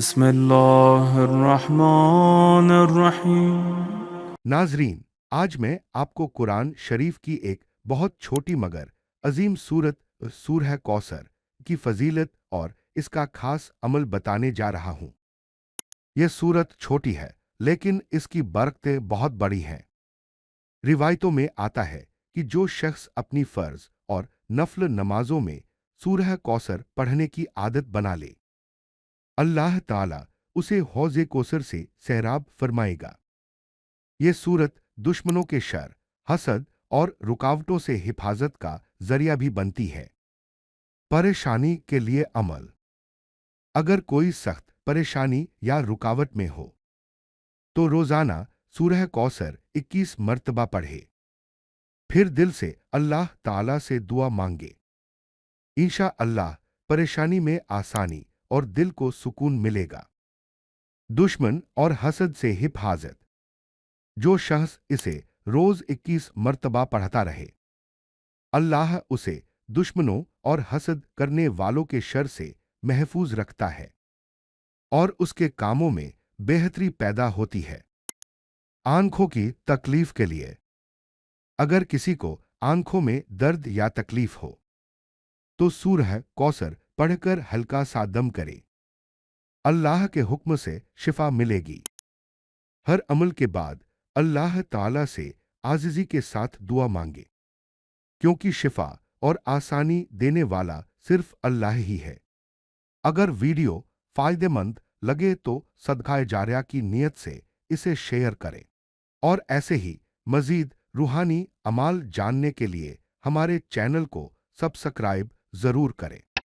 بسم اللہ الرحمن الرحیم۔ ناظرین، آج میں آپ کو قرآن شریف کی ایک بہت چھوٹی مگر عظیم سورت سورہ کوثر کی فضیلت اور اس کا خاص عمل بتانے جا رہا ہوں۔ یہ سورت چھوٹی ہے لیکن اس کی برکتیں بہت بڑی ہیں۔ روایتوں میں آتا ہے کہ جو شخص اپنی فرض اور نفل نمازوں میں سورہ کوثر پڑھنے کی عادت بنا لے، اللہ تعالیٰ اسے حوض کوثر سے سیراب فرمائے گا۔ یہ سورت دشمنوں کے شر، حسد اور رکاوٹوں سے حفاظت کا ذریعہ بھی بنتی ہے۔ پریشانی کے لیے عمل۔ اگر کوئی سخت پریشانی یا رکاوٹ میں ہو تو روزانہ سورہ کوثر 21 مرتبہ پڑھے، پھر دل سے اللہ تعالی سے دعا مانگے۔ انشاءاللہ پریشانی میں آسانی اور دل کو سکون ملے گا۔ دشمن اور حسد سے حفاظت۔ جو شخص اسے روز 21 مرتبہ پڑھتا رہے، اللہ اسے دشمنوں اور حسد کرنے والوں کے شر سے محفوظ رکھتا ہے اور اس کے کاموں میں بہتری پیدا ہوتی ہے۔ آنکھوں کی تکلیف کے لیے۔ اگر کسی کو آنکھوں میں درد یا تکلیف ہو تو سورہ کوثر پڑھ کر ہلکا سا دم کرے، اللہ کے حکم سے شفا ملے گی۔ ہر عمل کے بعد اللہ تعالی سے عاجزی کے ساتھ دعا مانگے، کیونکہ شفا اور آسانی دینے والا صرف اللہ ہی ہے۔ اگر ویڈیو فائدہ مند لگے تو صدقہ جاریہ کی نیت سے اسے شیئر کریں، اور ایسے ہی مزید روحانی اعمال جاننے کے لیے ہمارے چینل کو سبسکرائب ضرور کریں۔